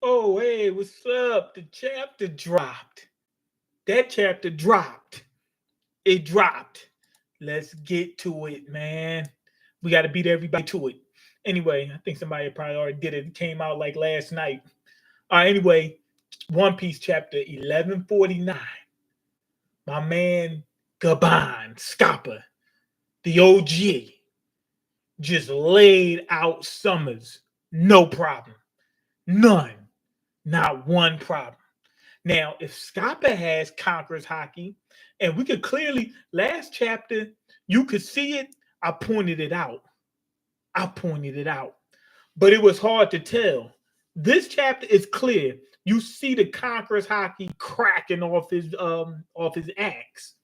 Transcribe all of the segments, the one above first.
Oh, hey, what's up? The chapter dropped. That chapter dropped. It dropped. Let's get to it, man. We got to beat everybody to it. Anyway, I think somebody probably already did it. It came out like last night. Anyway, One Piece chapter 1149. My man Gaban Scappa, the OG, just laid out Summers. No problem. None. Not one problem. Now, if Scappa has Conquerors Hockey, and we could clearly, last chapter, you could see it. I pointed it out. I pointed it out. But it was hard to tell. This chapter is clear. You see the Conquerors Hockey cracking off his axe.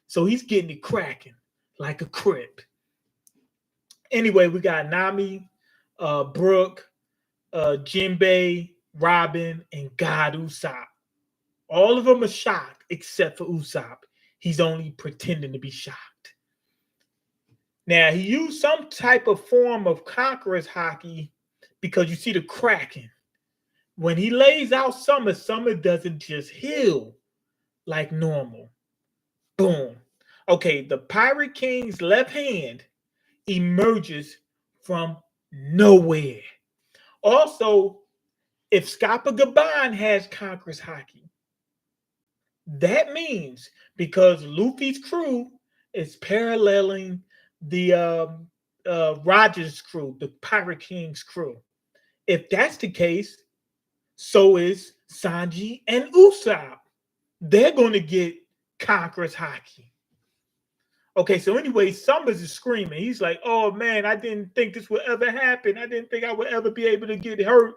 So he's getting it cracking like a crib. Anyway, we got Nami, Brook, Jinbei, Robin, and God Usopp. All of them are shocked except for Usopp. He's only pretending to be shocked. Now, he used some type of form of Conqueror's Hockey because you see the cracking. When he lays out Summer, Summer doesn't just heal like normal. Boom. Okay, the Pirate King's left hand emerges from nowhere. Also, if Scappa Gaban has Conqueror's Hockey, that means because Luffy's crew is paralleling the Rogers crew, the Pirate King's crew. If that's the case, so is Sanji and Usopp. They're going to get Conqueror's Hockey. Okay, so anyway, Summers is screaming. He's like, oh man, I didn't think this would ever happen. I didn't think I would ever be able to get hurt.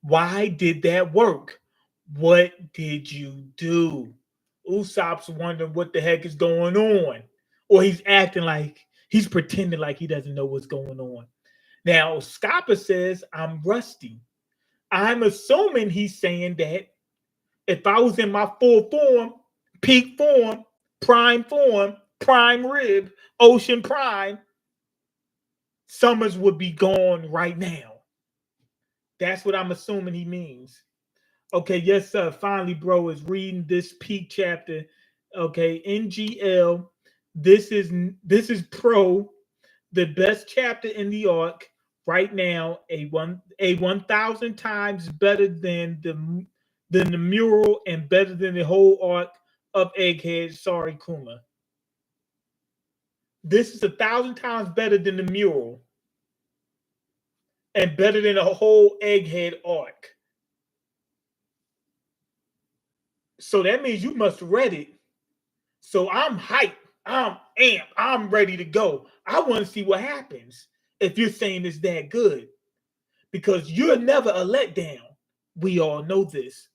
Why did that work? What did you do? Usopp's wondering what the heck is going on. Or he's acting like he's pretending like he doesn't know what's going on. Now, Scappa says, I'm rusty. I'm assuming he's saying that if I was in my full form, peak form, prime rib, ocean prime, Summers would be gone right now. That's what I'm assuming he means. Okay, yes, sir. Finally, bro is reading this peak chapter. Okay, NGL. This is pro, the best chapter in the arc right now. A 1,000 times better than the mural and better than the whole arc of Egghead. Sorry, Kuma. This is 1,000 times better than the mural and better than the whole Egghead arc. So that means you must read it. So I'm hyped. I'm amped. I'm ready to go. I want to see what happens if you're saying it's that good. Because you're never a letdown. We all know this.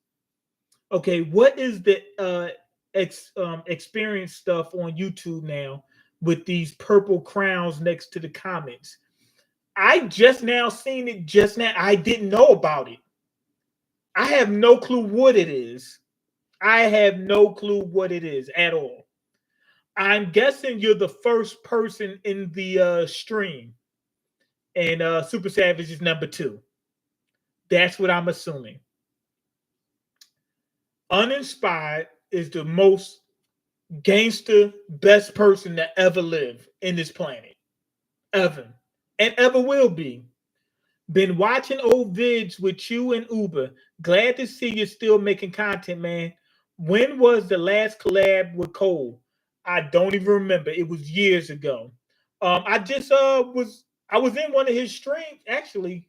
Okay, what is the experience stuff on YouTube now with these purple crowns next to the comments? I just now seen it just now. I didn't know about it. I have no clue what it is. I have no clue what it is at all. I'm guessing you're the first person in the stream, and Super Savage is number two. That's what I'm assuming. Uninspired is the most gangster, best person that ever lived in this planet, ever, and ever will be. Been watching old vids with you and Uber. Glad to see you still making content, man. When was the last collab with Cole? I don't even remember. It was years ago. I just I was in one of his streams actually.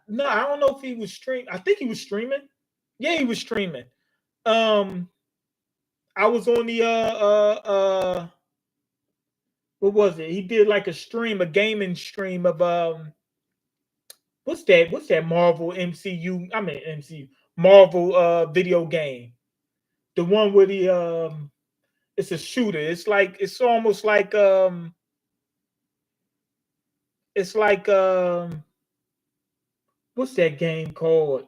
No, I don't know if he was streaming. I think he was streaming. Yeah, he was streaming. Um, I was on the what was it? He did like a stream, a gaming stream of what's that Marvel MCU? I mean MCU Marvel video game. The one where the it's a shooter. It's like it's almost like it's like what's that game called?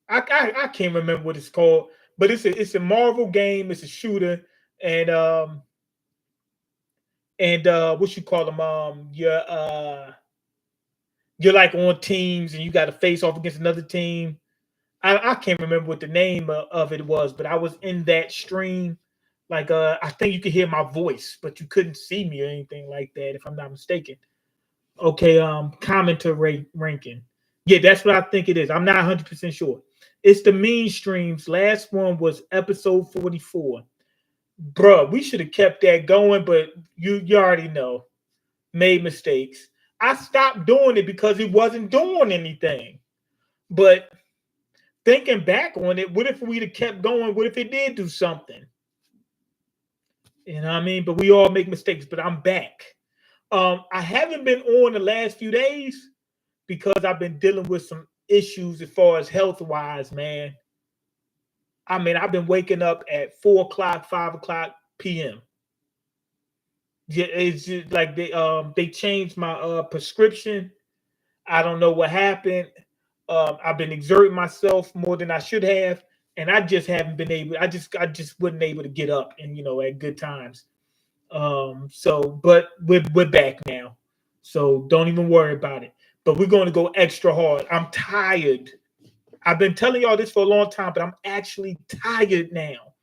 I can't remember what it's called, but it's a Marvel game. It's a shooter, and what you call them? Your You're like on teams and you got to face off against another team. I can't remember what the name of it was, but I was in that stream. Like I think you could hear my voice, but you couldn't see me or anything like that, if I'm not mistaken. Okay, commenter ranking. Yeah, that's what I think it is. I'm not 100% sure. It's the mean streams. Last one was episode 44. Bruh, we should have kept that going, but you already know. Made mistakes. I stopped doing it because it wasn't doing anything. But thinking back on it, what if we'd have kept going? What if it did do something? You know what I mean? But we all make mistakes, but I'm back. I haven't been on the last few days because I've been dealing with some issues as far as health wise, man. I mean, I've been waking up at 4 o'clock, 5 o'clock p.m. Yeah, it's just like they changed my prescription. I don't know what happened. I've been exerting myself more than I should have, and I just haven't been able. I just wasn't able to get up and at good times. But we're back now, so don't even worry about it. But we're going to go extra hard. I'm tired. I've been telling y'all this for a long time, but I'm actually tired now.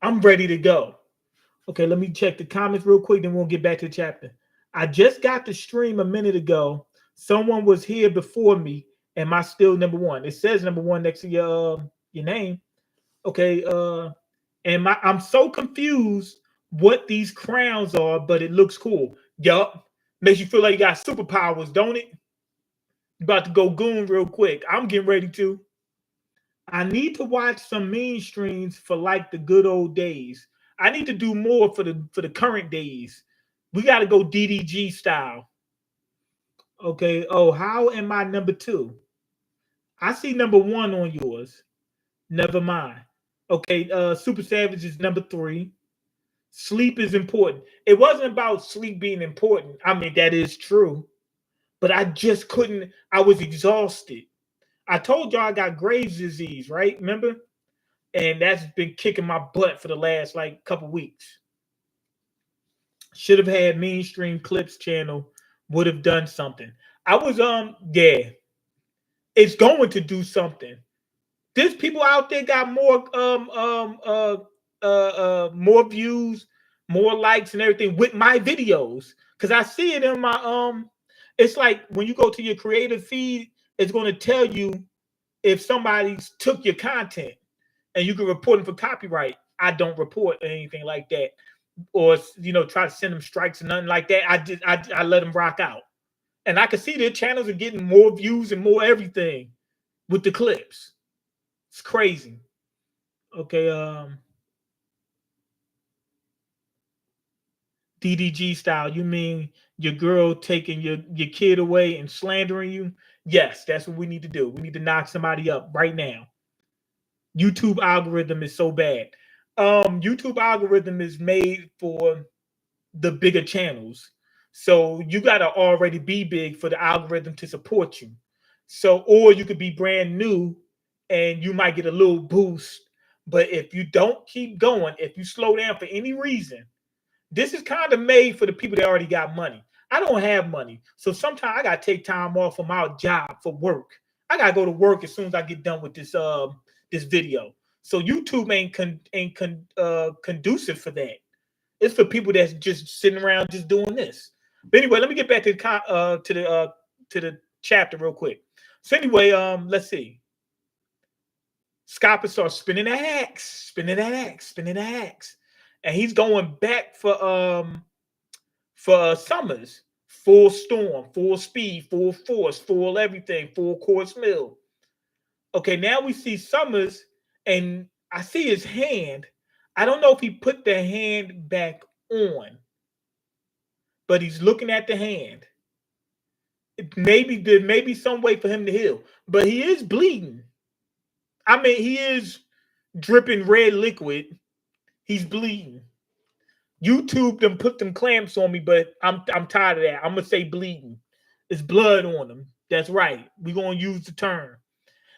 I'm ready to go. Okay, let me check the comments real quick, then we'll get back to the chapter. I just got the stream a minute ago. Someone was here before me. Am I still number one? It says number one next to your name. Okay, I'm so confused what these crowns are, but it looks cool. Yup. Makes you feel like you got superpowers, don't it? You about to go goon real quick. I'm getting ready to. I need to watch some mean streams for like the good old days. I need to do more for the current days. We got to go DDG style. Okay. Oh, how am I number two? I see number one on yours. Never mind. Okay. Super Savage is number three. Sleep is important. It wasn't about sleep being important. I mean, that is true. But I just couldn't. I was exhausted. I told y'all I got Graves' disease, right? Remember? And that's been kicking my butt for the last like couple weeks. Should have had mainstream clips channel, would have done something. I was yeah, it's going to do something. There's people out there got more views, more likes and everything with my videos. Cause I see it in my it's like when you go to your creative feed, it's going to tell you if somebody took your content and you can report them for copyright. I don't report anything like that, or try to send them strikes and nothing like that. I let them rock out, and I can see their channels are getting more views and more everything with the clips. It's crazy. Okay, DDG style. You mean your girl taking your kid away and slandering you? Yes, that's what we need to do. We need to knock somebody up right now. YouTube algorithm is so bad. YouTube algorithm is made for the bigger channels. So you got to already be big for the algorithm to support you. So, or you could be brand new and you might get a little boost. But if you don't keep going, if you slow down for any reason, this is kind of made for the people that already got money. I don't have money. So sometimes I got to take time off from my job for work. I got to go to work as soon as I get done with this video. So YouTube ain't conducive for that. It's for people that's just sitting around just doing this. But anyway, let me get back to the chapter real quick. So anyway, let's see. Scarpa starts spinning that axe, spinning that axe, spinning that axe, and he's going back for Summers. Full storm, full speed, full force, full everything, full course mill. Okay, now we see Summers, and I see his hand. I don't know if he put the hand back on, but he's looking at the hand. There may be some way for him to heal, but he is bleeding. I mean, he is dripping red liquid. He's bleeding. YouTube them put them clamps on me, but I'm tired of that. I'm gonna say bleeding. There's blood on him. That's right. We're gonna use the term.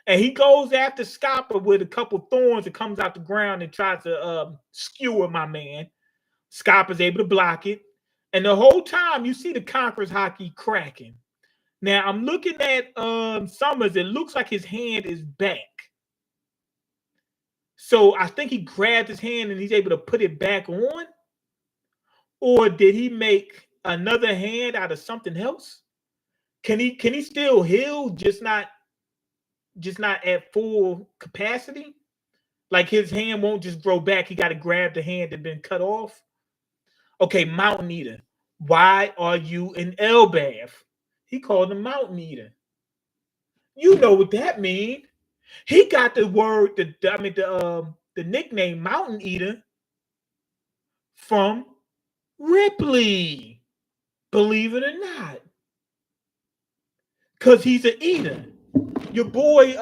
And he goes after Scopper with a couple thorns that comes out the ground and tries to skewer my man. Scopper's able to block it. And the whole time you see the Conqueror's hockey cracking. Now I'm looking at Summers. It looks like his hand is back. So I think he grabbed his hand and he's able to put it back on. Or did he make another hand out of something else? Can he still heal, just not at full capacity? Like his hand won't just grow back. He got to grab the hand that been cut off. Okay, Mountain Eater. Why are you in Elbath? He called him Mountain Eater. You know what that means. He got the word, the nickname Mountain Eater from Ripley. Believe it or not, because he's an eater. Your boy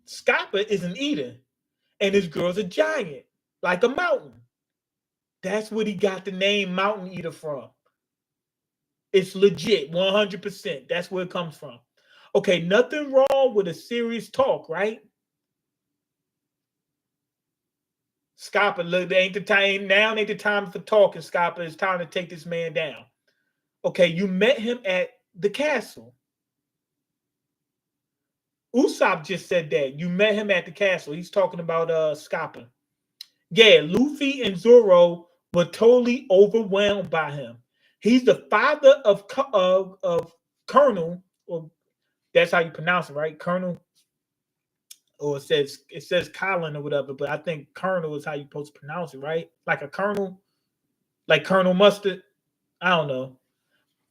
Scopper is an eater, and his girl's a giant, like a mountain. That's what he got the name Mountain Eater from. It's legit, 100%. That's where it comes from. Okay, nothing wrong with a serious talk, right? Scopper, look, ain't the time now. Ain't the time for talking, Scopper. It's time to take this man down. Okay, you met him at the castle. Usopp just said that. You met him at the castle. He's talking about Scopper. Yeah, Luffy and Zoro were totally overwhelmed by him. He's the father of Colonel, or that's how you pronounce it, right? Colonel, or it says Colin or whatever, but I think Colonel is how you're supposed to pronounce it, right? Like a Colonel, like Colonel Mustard. I don't know.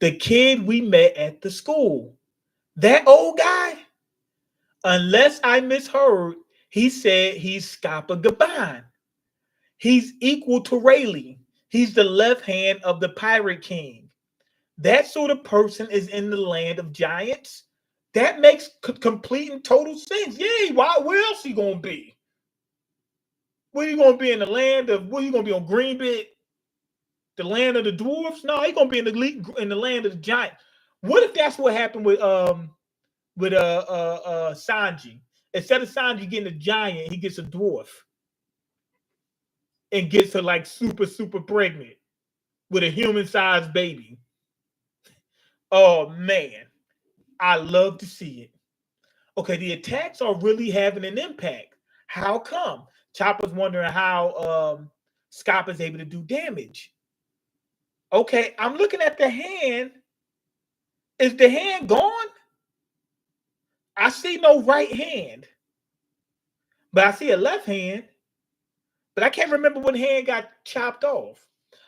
The kid we met at the school, that old guy. Unless I misheard, he said he's Scappa Gaban. He's equal to Rayleigh. He's the left hand of the Pirate King. That sort of person is in the land of giants. That makes complete and total sense. Yay, why? Where else he gonna be? Where you gonna be in the land of? Where you gonna be on Greenbit? The land of the dwarfs? No, he gonna be in the land of the giant. What if that's what happened with Sanji? Instead of Sanji getting a giant, he gets a dwarf and gets her like super pregnant with a human-sized baby. Oh man, I love to see it. Okay, the attacks are really having an impact. How come? Chopper's wondering how Scop is able to do damage. Okay, I'm looking at the hand. Is the hand gone? I see no right hand, but I see a left hand. But I can't remember when hand got chopped off.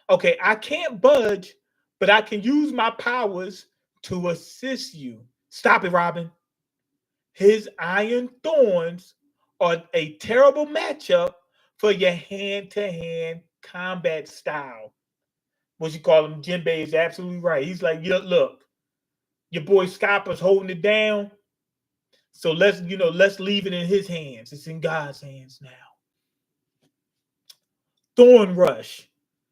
Okay, I can't budge, but I can use my powers to assist you. Stop it, Robin. His iron thorns are a terrible matchup for your hand-to-hand combat style. What you call him, Jinbei is absolutely right. He's like, yeah, look, your boy Scopper's holding it down. So let's leave it in his hands. It's in God's hands now. Thorn Rush.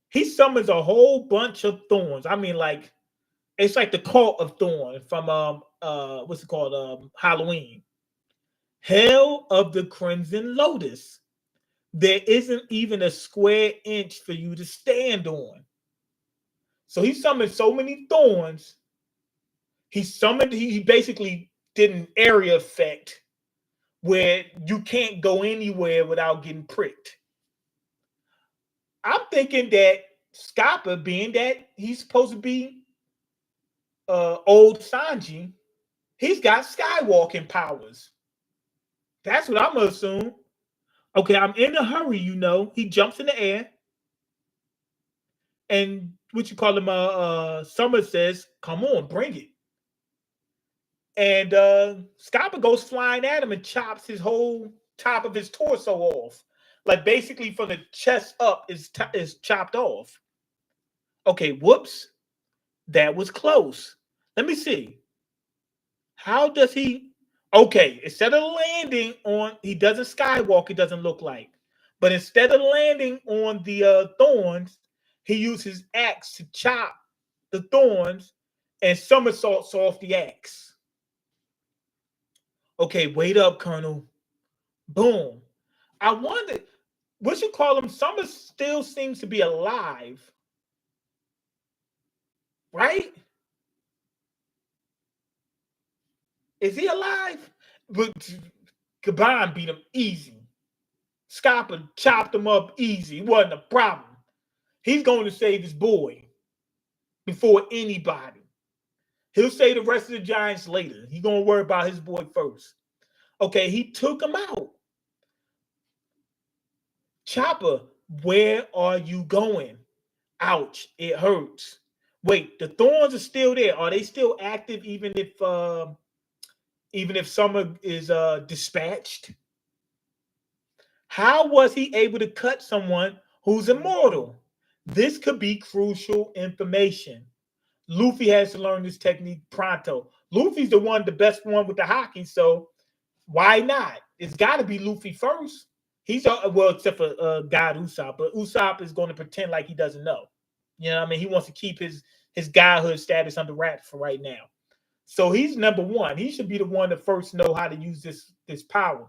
He summons a whole bunch of thorns. I mean, like, it's like the cult of Thorn from what's it called? Halloween. Hell of the Crimson Lotus. There isn't even a square inch for you to stand on. So he summoned so many thorns. He basically did an area effect where you can't go anywhere without getting pricked. I'm thinking that Scappa, being that he's supposed to be old Sanji, he's got skywalking powers. That's what I'm gonna assume. Okay, I'm in a hurry, He jumps in the air. And what you call him, Summer says, come on, bring it. And Scappa goes flying at him and chops his whole top of his torso off. Like basically from the chest up is chopped off. Okay, whoops. That was close. Let me see. How does he? Okay, instead of landing on, he doesn't skywalk, it doesn't look like. But instead of landing on the thorns, he used his axe to chop the thorns and somersaults off the axe. Okay, wait up, Colonel. Boom. I wonder, what you call him? Summer still seems to be alive. right? Is he alive? But Gabon beat him easy. Scopper chopped him up easy. It wasn't a problem. He's going to save his boy before anybody. He'll save the rest of the Giants later. He's going to worry about his boy first. Okay, he took him out. Chopper, where are you going? Ouch, it hurts. Wait, the thorns are still there. Are they still active even if Summer is dispatched? How was he able to cut someone who's immortal? This could be crucial information. Luffy has to learn this technique pronto. Luffy's the best one with the hockey, so why not? It's got to be Luffy first. He's well, except for God Usopp, but Usopp is going to pretend like he doesn't know. You know what I mean? He wants to keep his godhood status under wraps for right now. So he's number one. He should be the one to first know how to use this power.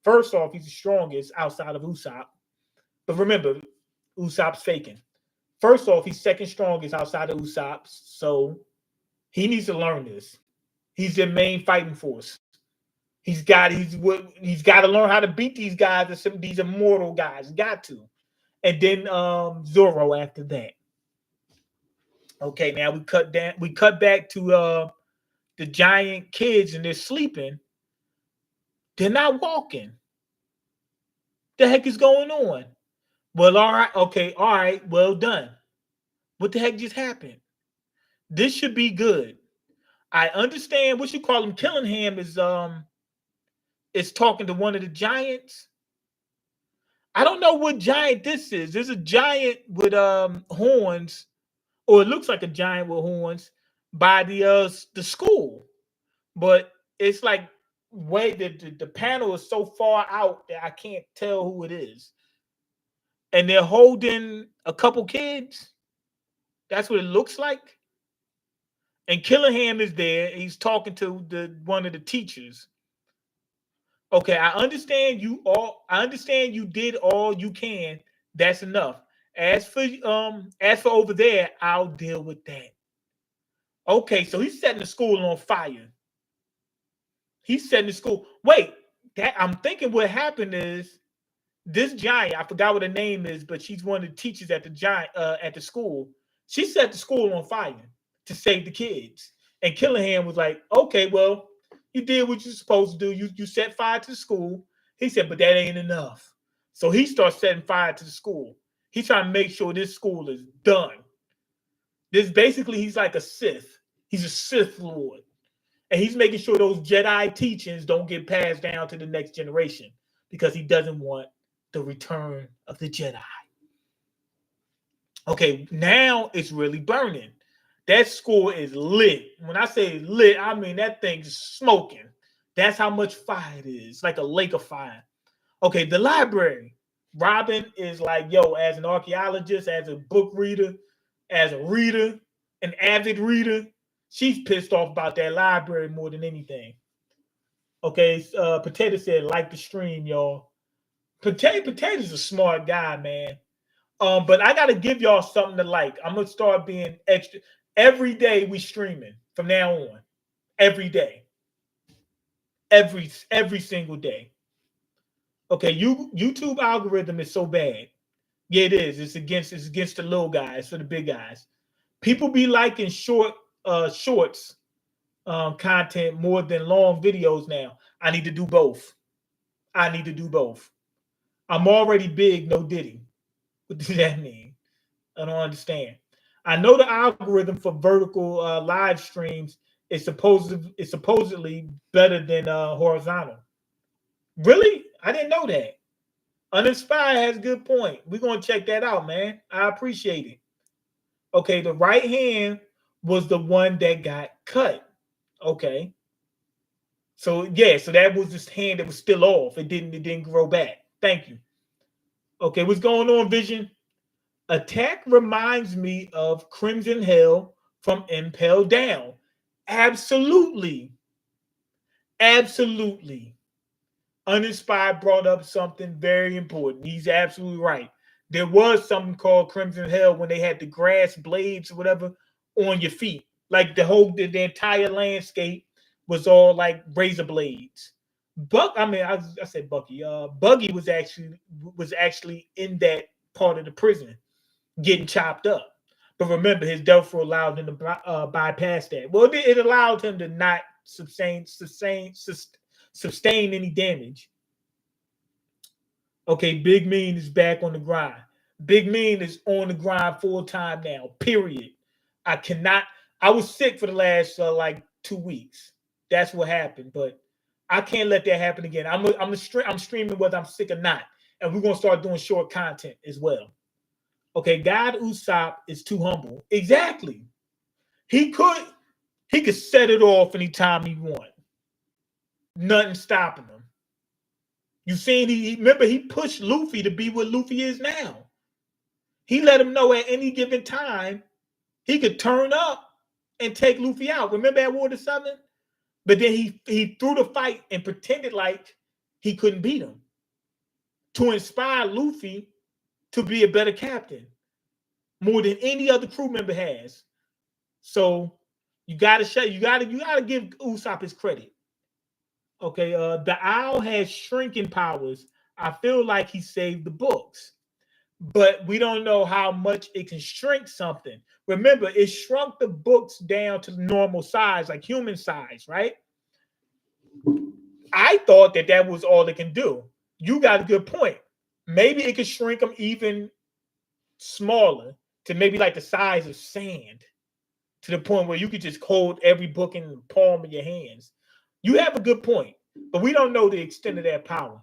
First off, he's the strongest outside of Usopp. But remember, Usopp's faking. First off, he's second strongest outside of Usopp. So he needs to learn this. He's their main fighting force. He's got to learn how to beat these guys, these immortal guys. He's got to. And then Zoro after that. Okay, now we cut back to the giant kids and they're sleeping. They're not walking. The heck is going on? Well, all right, okay, all right, well done. What the heck just happened? This should be good. I understand what you call him. Killingham is talking to one of the giants. I don't know what giant this is. There's a giant with horns, or it looks like a giant with horns by the school, but it's like the panel is so far out that I can't tell who it is. And they're holding a couple kids. That's what it looks like. And Killingham is there. He's talking to one of the teachers. Okay, I understand you did all you can. That's enough. As for over there, I'll deal with that. Okay, so he's setting the school on fire. He's setting the school. Wait, that I'm thinking what happened is this giant, I forgot what her name is, but she's one of the teachers at the school. She set the school on fire to save the kids. And Killingham was like, okay, well, you did what you're supposed to do. You set fire to the school. He said, but that ain't enough. So he starts setting fire to the school. He's trying to make sure this school is done. He's like a Sith. He's a Sith Lord. And he's making sure those Jedi teachings don't get passed down to the next generation because he doesn't want the return of the Jedi. Okay, now it's really burning. That school is lit. When I say lit, I mean that thing's smoking. That's how much fire it is, like a lake of fire. Okay, the library. Robin is like, yo, as an archaeologist, as a book reader, as a reader, an avid reader, she's pissed off about that library more than anything. Okay, Potato said, like the stream, y'all. Potato's a smart guy, man. But I gotta give y'all something to like. I'm gonna start being extra. Every day we streaming from now on. Every day. Every single day. Okay, YouTube algorithm is so bad. Yeah, it is. It's against the little guys for the big guys. People be liking shorts content more than long videos now. I need to do both. I'm already big, no Diddy. What does that mean? I don't understand. I know the algorithm for vertical live streams is supposedly better than horizontal. Really? I didn't know that. Uninspired has a good point. We're gonna check that out, man. I appreciate it. Okay, the right hand was the one that got cut. Okay. So that was this hand that was still off. It didn't grow back. Thank you. Okay, what's going on, Vision? Attack reminds me of Crimson Hell from Impel Down. Absolutely. Absolutely. Uninspired brought up something very important. He's absolutely right. There was something called Crimson Hell when they had the grass blades or whatever on your feet. Like the entire landscape was all like razor blades. I said Bucky. Buggy was actually in that part of the prison, getting chopped up. But remember, his death row allowed him to bypass that. Well, it allowed him to not sustain any damage. Okay, Big Mean is back on the grind. Big Mean is on the grind full time now. Period. I cannot. I was sick for the last like 2 weeks. That's what happened, but I can't let that happen again. I'm streaming whether I'm sick or not, and we're gonna start doing short content as well. Okay, God Usopp is too humble. Exactly. He could set it off anytime he want. Nothing stopping him. You seen remember he pushed Luffy to be what Luffy is now. He let him know at any given time he could turn up and take Luffy out. Remember at Water 7? But then he threw the fight and pretended like he couldn't beat him to inspire Luffy to be a better captain more than any other crew member has. So you gotta give Usopp his credit. Okay, the owl has shrinking powers. I feel like he saved the books, but we don't know how much it can shrink something. Remember, it shrunk the books down to normal size, like human size, right? I thought that was all it can do. You got a good point. Maybe it could shrink them even smaller to maybe like the size of sand, to the point where you could just hold every book in the palm of your hands. You have a good point, but we don't know the extent of that power.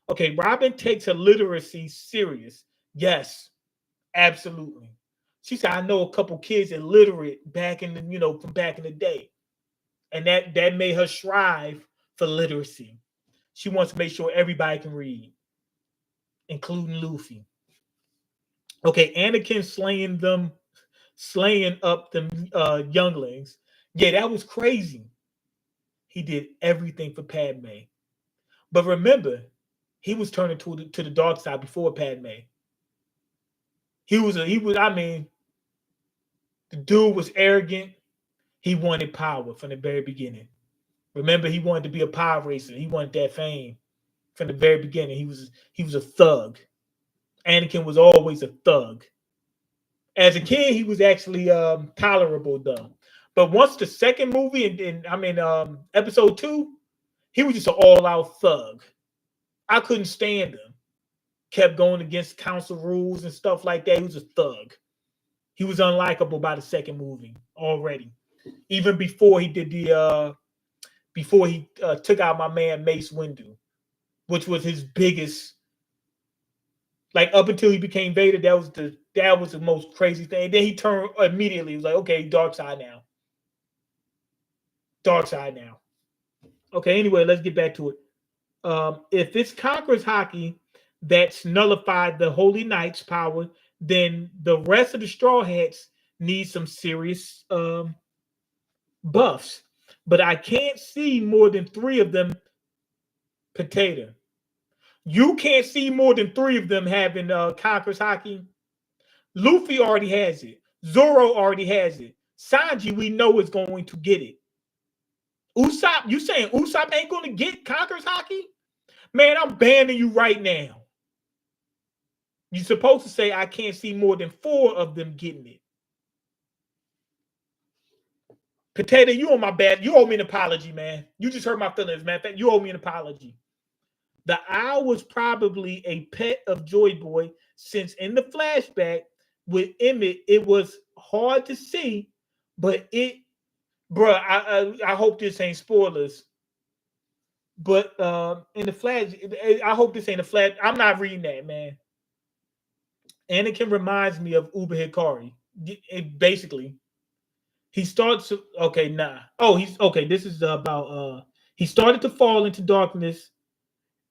Okay, Robin takes her literacy serious. Yes, absolutely. She said, I know a couple kids illiterate back in the, from back in the day. And that made her strive for literacy. She wants to make sure everybody can read, including Luffy. Okay, Anakin slaying up the younglings. Yeah, that was crazy. He did everything for Padme. But remember, he was turning to the dark side before Padme. The dude was arrogant. He wanted power from the very beginning. Remember, he wanted to be a power racer. He wanted that fame from the very beginning. He was a thug. Anakin was always a thug. As a kid, he was actually tolerable though. But once the second movie episode 2, he was just an all-out thug. I couldn't stand him. Kept going against council rules and stuff like that. He was a thug. He was unlikable by the second movie already. Even before he did took out my man Mace Windu, which was his biggest. Like up until he became Vader, that was the most crazy thing. And then he turned immediately. He was like, okay, dark side now. Dark side now. Okay, anyway, let's get back to it. If it's Conqueror's Haki that's nullified the Holy Knight's power, then the rest of the Straw Hats need some serious buffs. But I can't see more than 3 of them. Potato. You can't see more than 3 of them having Conqueror's Haki. Luffy already has it. Zoro already has it. Sanji, we know, is going to get it. Usopp, you saying Usopp ain't going to get Conqueror's Haki? Man, I'm banning you right now. You're supposed to say I can't see more than 4 of them getting it. Potato, you on my bad. You owe me an apology, man. You just hurt my feelings, man. You owe me an apology. The owl was probably a pet of Joy Boy, since in the flashback with Emmett, it was hard to see, but I hope this ain't spoilers. But in the flash, I hope this ain't a flash. I'm not reading that, man. Anakin reminds me of Uber Hikari. Basically, he starts. Okay, nah. Oh, he's okay. This is about. He started to fall into darkness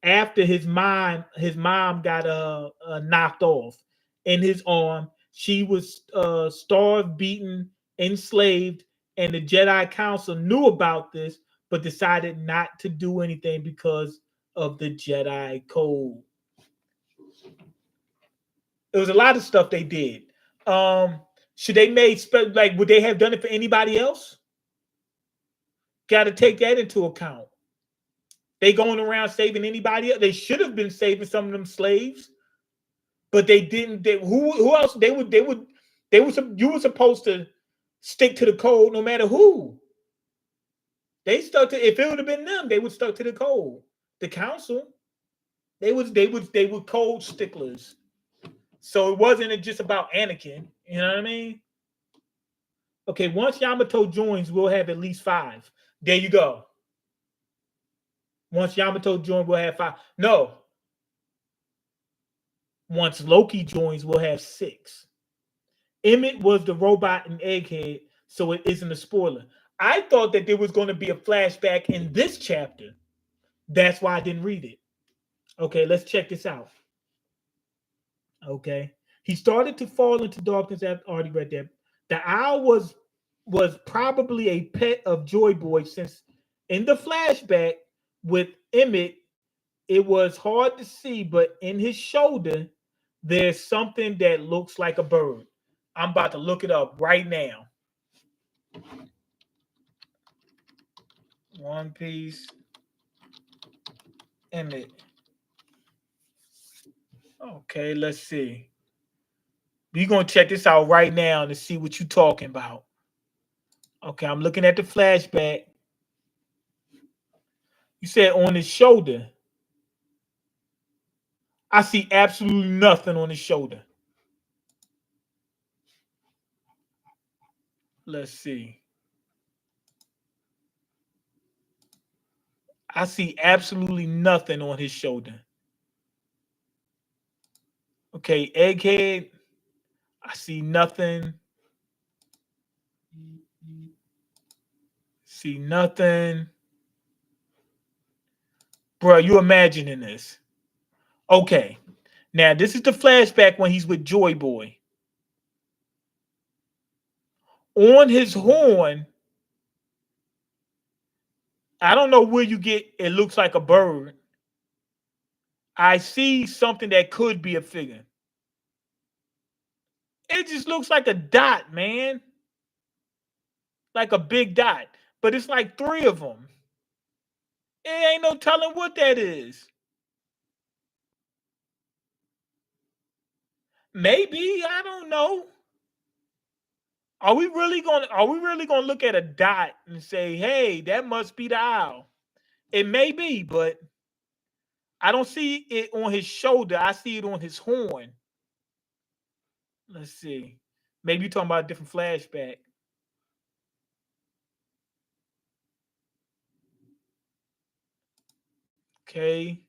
after his mom got knocked off in his arm. She was starved, beaten, enslaved, and the Jedi Council knew about this, but decided not to do anything because of the Jedi Code. It was a lot of stuff they did. Should they like would they have done it for anybody else? Got to take that into account. They going around saving anybody else. They should have been saving some of them slaves, but they didn't. Who else? You were supposed to stick to the code no matter who. They stuck to. If it would have been them, they would stuck to the code. The council, they were code sticklers. So it wasn't just about Anakin. You know what I mean? Okay, once Yamato joins, we'll have at least 5. There you go. Once Yamato joins, we'll have 5. No. Once Loki joins, we'll have 6. Emmett was the robot in Egghead, so it isn't a spoiler. I thought that there was going to be a flashback in this chapter. That's why I didn't read it. Okay, let's check this out. Okay. He started to fall into darkness. I've already read that. The owl was probably a pet of Joy Boy, since in the flashback with Emmett, it was hard to see, but in his shoulder, there's something that looks like a bird. I'm about to look it up right now. One Piece Emmett. Okay, let's see. We're going to check this out right now to see what you're talking about. Okay, I'm looking at the flashback. You said on his shoulder. I see absolutely nothing on his shoulder. Let's see. I see absolutely nothing on his shoulder. Okay, Egghead. I see nothing. See nothing. Bro, you imagining this. Okay. Now, this is the flashback when he's with Joy Boy. On his horn, I don't know where you get it looks like a bird. I see something that could be a figure. It just looks like a dot, man. Like a big dot. But it's like 3 of them. It ain't no telling what that is. Maybe, I don't know. Are we really gonna look at a dot and say, hey, that must be the owl? It may be, but I don't see it on his shoulder. I see it on his horn. Let's see. Maybe you're talking about a different flashback. Okay.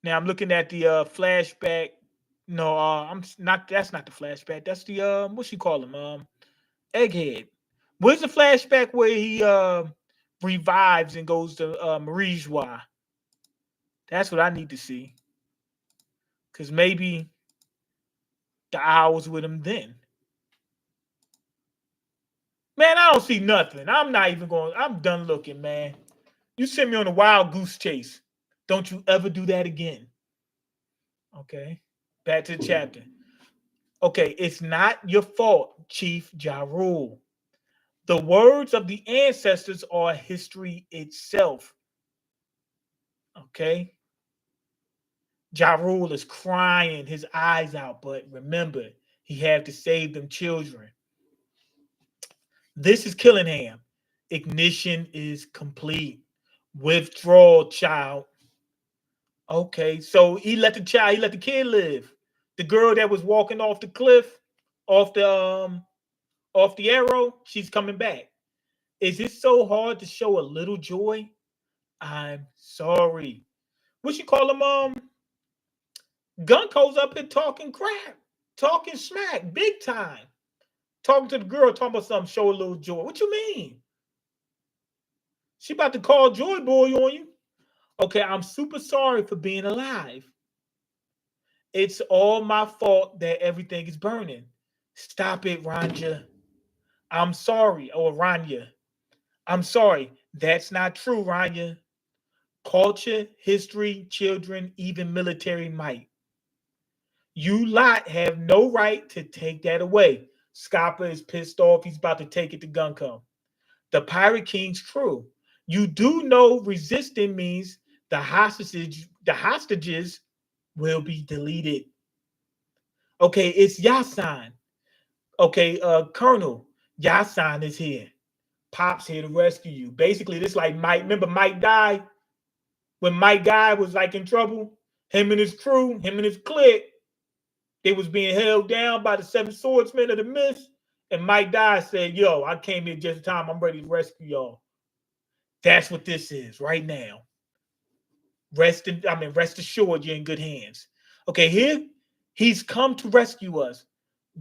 Now I'm looking at the flashback. No, I'm not. That's not the flashback. That's the what you call him? Egghead. Where's the flashback where he revives and goes to Marie Joie? That's what I need to see. Because maybe the owl was with him then. Man, I don't see nothing. I'm not even going. I'm done looking, man. You sent me on a wild goose chase. Don't you ever do that again. Okay. Back to the chapter. Okay, it's not your fault, Chief Ja Rule. The words of the ancestors are history itself. Okay? Ja Rule is crying his eyes out, but remember, he had to save them children. This is Killingham. Ignition is complete. Withdrawal, child. Okay, so he let the kid live. The girl that was walking off the cliff, off the arrow, she's coming back. Is it so hard to show a little joy? I'm sorry. What you call him? Gunko's up here talking crap, talking smack, big time. Talking to the girl, talking about something, show a little joy. What you mean? She about to call Joy Boy on you. Okay, I'm super sorry for being alive. It's all my fault that everything is burning. Stop it, Ranja. I'm sorry, or Ranya. I'm sorry. That's not true, Ranya. Culture, history, children, even military might. You lot have no right to take that away. Scapa is pissed off. He's about to take it to Gunko. The Pirate King's crew. You do know resisting means the hostages will be deleted. Okay, it's Yasan. Okay, Colonel, Yasan is here. Pop's here to rescue you. Basically, this like Mike. Remember Mike died? When Mike Guy was like in trouble, him and his crew, him and his clique, they was being held down by the seven swordsmen of the mist. And Mike Guy said, "Yo, I came here just in time. I'm ready to rescue y'all." That's what this is right now. Rest assured you're in good hands. Okay, here he's come to rescue us.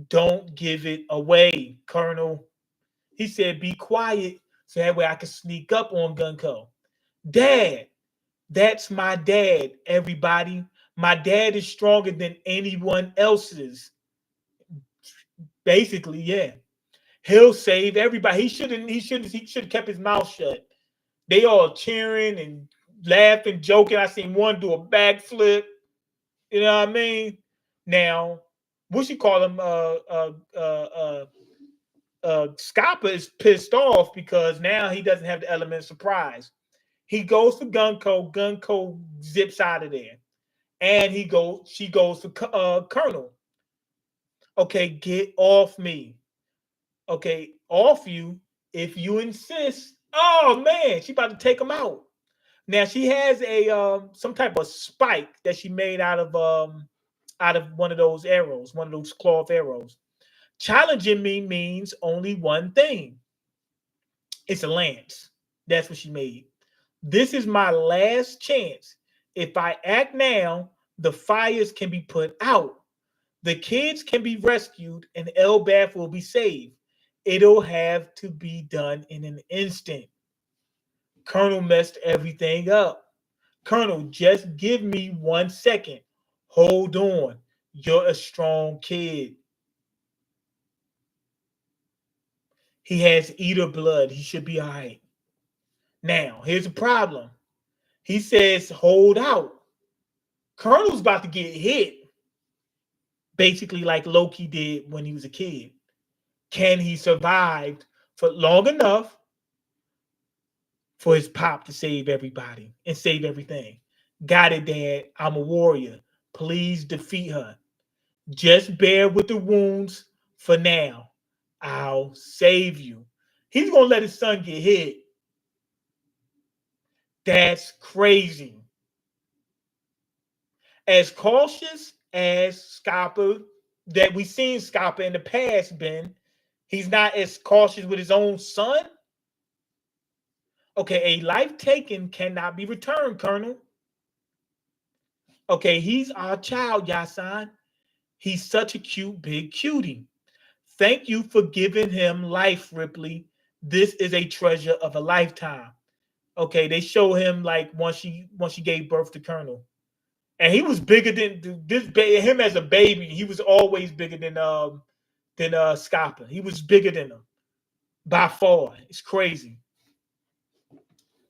Don't give it away, Colonel. He said, "Be quiet so that way I can sneak up on Gunko." Dad, that's my dad, everybody. My dad is stronger than anyone else's. Basically, yeah. He'll save everybody. He should have kept his mouth shut. They all cheering and laughing, joking. I seen one do a backflip. You know what I mean? Now, what you call him? Scapa is pissed off because now he doesn't have the element of surprise. He goes for Gunko. Gunko zips out of there, and she goes for Colonel. Okay, get off me. Okay, off you if you insist. Oh man, she about to take him out. Now she has a some type of spike that she made out of one of those arrows, one of those cloth arrows. Challenging me means only one thing. It's a lance. That's what she made. This is my last chance. If I act now, the fires can be put out. The kids can be rescued and Elbath will be saved. It'll have to be done in an instant. Colonel messed everything up. Colonel, just give me 1 second. Hold on. You're a strong kid. He has eater blood. He should be all right. Now, here's the problem. He says, hold out. Colonel's about to get hit, basically like Loki did when he was a kid. Can he survive for long enough for his pop to save everybody and save everything? Got it, Dad. I'm a warrior. Please defeat her. Just bear with the wounds for now. I'll save you. He's going to let his son get hit. That's crazy. As cautious as Scapa, that we've seen Scapa in the past been, he's not as cautious with his own son. Okay, a life taken cannot be returned, Colonel. Okay, he's our child, Yasan. He's such a cute big cutie. Thank you for giving him life, Ripley. This is a treasure of a lifetime. Okay, they show him like once she gave birth to Colonel. And he was bigger than him as a baby. He was always bigger than Scapa. He was bigger than him by far. It's crazy.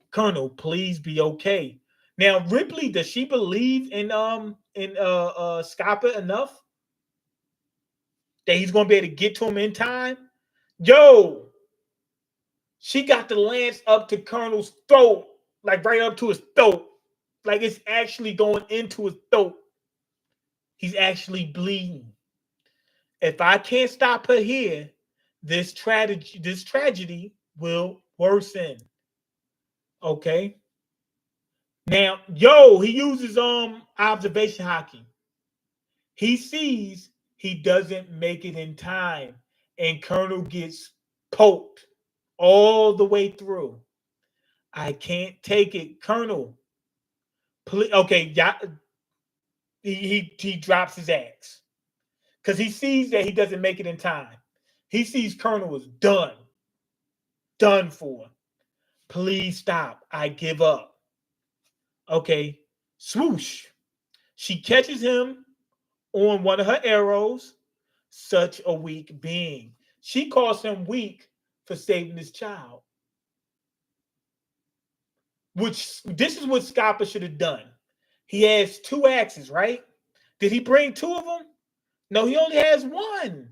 Colonel, please be okay. Now, Ripley, does she believe in Scapa enough that he's gonna be able to get to him in time? Yo, she got the lance up to Colonel's throat, like right up to his throat. Like it's actually going into his throat. He's actually bleeding. If I can't stop her here, this tragedy will worsen. Okay. Now, yo, he uses observation hockey. He sees he doesn't make it in time, and Colonel gets poked all the way through. I can't take it, Colonel. Please, okay, yeah, he drops his axe because he sees that he doesn't make it in time. He sees Colonel is done for. Please stop. I give up. Okay, swoosh. She catches him on one of her arrows. Such a weak being. She calls him weak for saving his child. Which this is what Scapa should have done. He has two axes, right? Did he bring two of them? No, he only has one.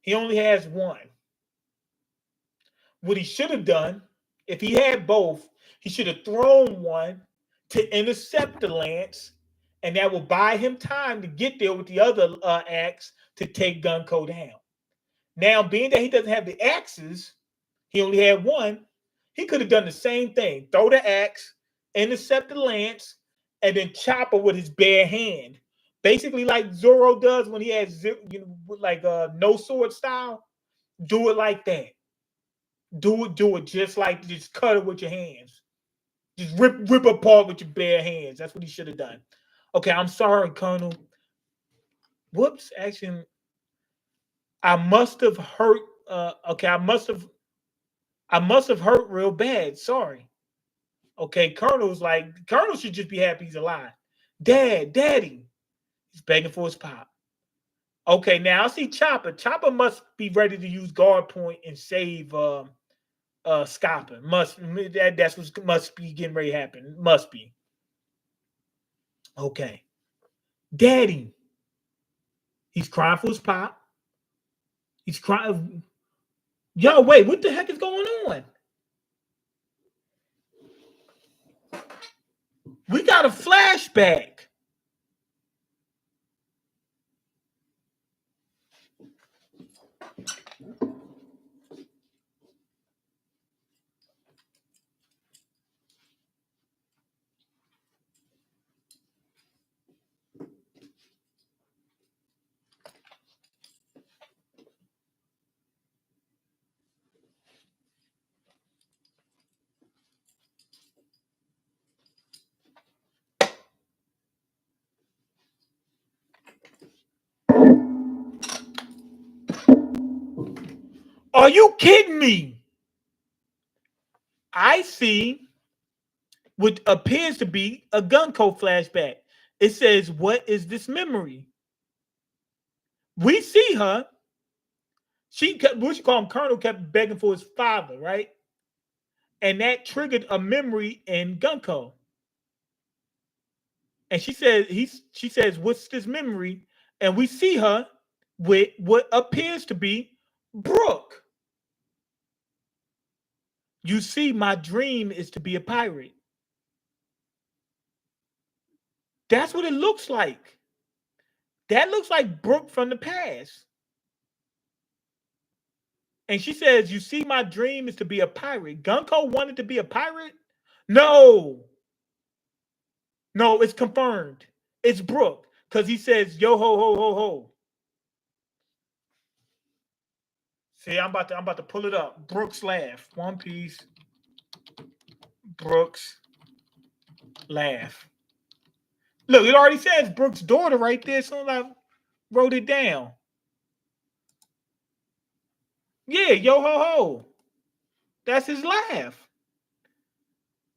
He only has one. What he should have done, if he had both, he should have thrown one to intercept the lance, and that will buy him time to get there with the other axe to take Gunko down. Now, being that he doesn't have the axes, he only had one. He could have done the same thing: throw the axe, intercept the lance, and then chop her with his bare hand. Basically, like Zoro does when he has, like no sword style. Do it like that. Do it just cut it with your hands. Just rip apart with your bare hands. That's what he should have done. Okay, I'm sorry, Colonel. Whoops, action. I must have hurt. Okay, I must have hurt real bad. Sorry. Okay, Colonel should just be happy he's alive. Daddy. He's begging for his pop. Okay, now I see Chopper. Chopper must be ready to use guard point and save Scopper. That's what must be getting ready to happen. Must be. Okay. Daddy. He's crying for his pop. He's crying. Yo, wait, what the heck is going on? We got a flashback. Are you kidding me? I see what appears to be a Gunko flashback. It says, "What is this memory?" We see her. What you call him, Colonel, kept begging for his father, right? And that triggered a memory in Gunko. And she says, "What's this memory?" And we see her with what appears to be Brook. You see, my dream is to be a pirate. That's what it looks like. That looks like Brook from the past. And she says, "You see, my dream is to be a pirate." Gunko wanted to be a pirate? No. No, it's confirmed. It's Brook. Because he says, "Yo ho ho ho ho." See, I'm about to pull it up. Brook's laugh. One Piece. Brook's laugh. Look, it already says Brook's daughter right there. So I wrote it down. Yeah, yo ho ho. That's his laugh.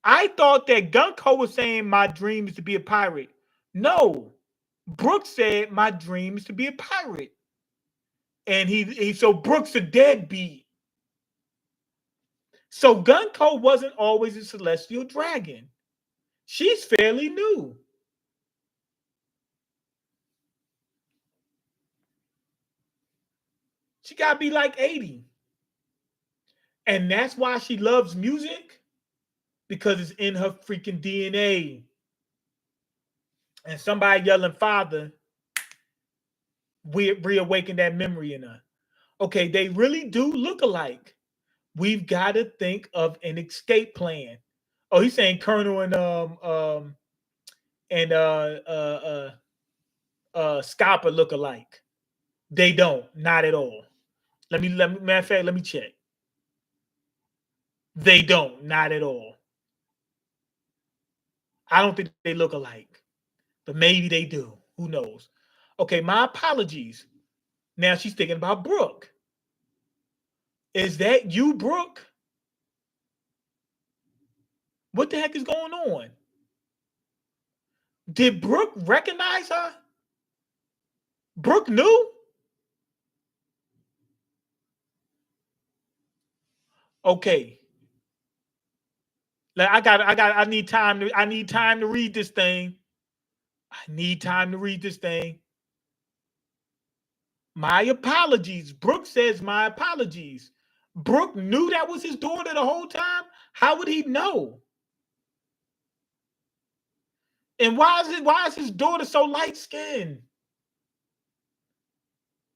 I thought that Gunko was saying my dream is to be a pirate. No. Brook said my dream is to be a pirate. And so Brook's a deadbeat. So Gunko wasn't always a celestial dragon. She's fairly new. She gotta be like 80. And that's why she loves music, because it's in her freaking DNA. And somebody yelling "father" reawakened that memory in her. Okay, they really do look alike. We've got to think of an escape plan. Oh, he's saying Colonel and Scopper look alike. They don't, not at all. Matter of fact, let me check. They don't, not at all. I don't think they look alike, but maybe they do. Who knows? Okay, my apologies. Now she's thinking about Brook. Is that you, Brook? What the heck is going on? Did Brook recognize her? Brook knew? Okay. Like I need time to read this thing. I need time to read this thing. My apologies. Brook says my apologies. Brook knew that was his daughter the whole time. How would he know? And why is his daughter so light skinned?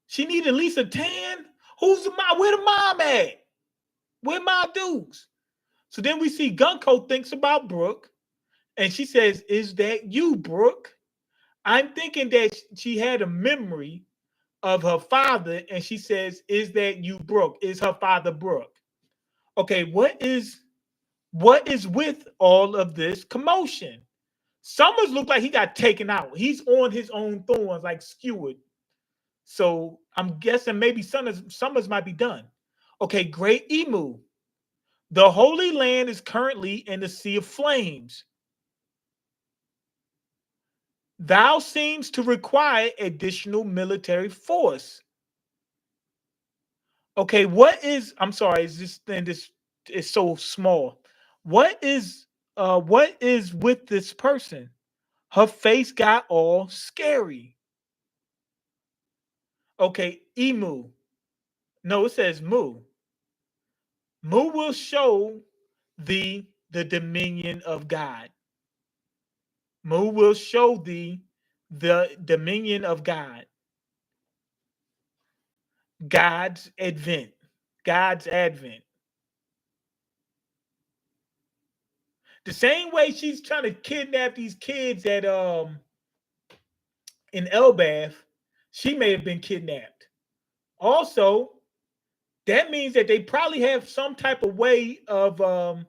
She need at least a tan. Who's the mom? Where the mom at? Where my dudes? So then we see Gunko thinks about Brook, and she says, "Is that you, Brook?" I'm thinking that she had a memory of her father, and she says, "Is that you, Brook? Is her father Brook?" Okay, what is with all of this commotion? Summers looked like he got taken out. He's on his own thorns, like skewered. So I'm guessing maybe Summers might be done. Okay, Great Emu. The Holy Land is currently in the Sea of Flames. Thou seems to require additional military force. Okay, I'm sorry, is this thing this is so small. What is with this person? Her face got all scary. Okay, Emu. No, it says Moo. Moo will show thee the dominion of God. Moo will show thee the dominion of God. God's advent. God's advent. The same way she's trying to kidnap these kids at in Elbath, she may have been kidnapped. Also, that means that they probably have some type of way of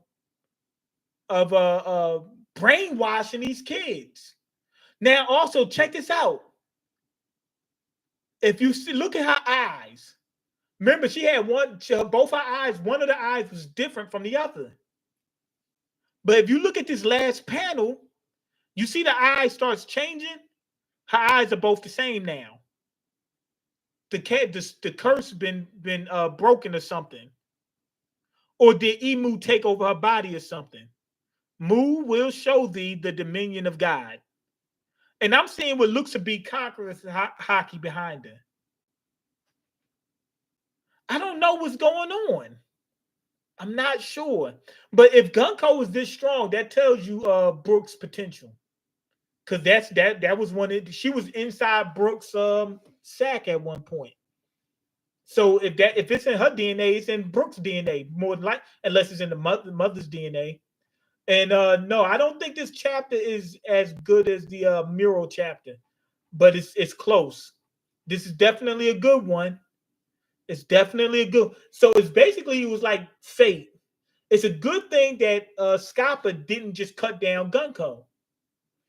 brainwashing these kids. Now, also check this out. If you see, look at her eyes. Remember, she had both her eyes. One of the eyes was different from the other. But if you look at this last panel, you see the eye starts changing. Her eyes are both the same now. The curse been broken or something, or did Emu take over her body or something? Mu will show thee the dominion of God. And I'm seeing what looks to be conquerors hockey behind her. I don't know what's going on. I'm not sure. But if Gunko is this strong, that tells you Brooks' potential. Because that was she was inside Brooks' sack at one point. So if it's in her DNA, it's in Brooks' DNA more than like, unless it's in the mother's DNA. And no, I don't think this chapter is as good as the mural chapter, but it's close. This is definitely a good one. It's definitely a good. So it's basically it was like fate. It's a good thing that Scapa didn't just cut down Gunko,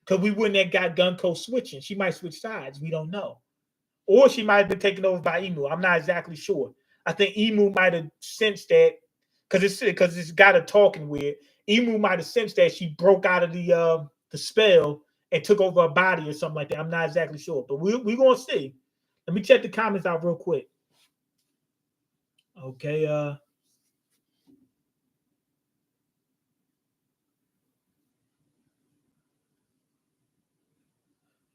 because we wouldn't have got Gunko switching. She might switch sides. We don't know, or she might have been taken over by Emu. I'm not exactly sure. I think Emu might have sensed that because it's got a talking weird. Emu might have sensed that she broke out of the spell and took over her body or something like that. I'm not exactly sure, but we're gonna see. Let me check the comments out real quick. Okay,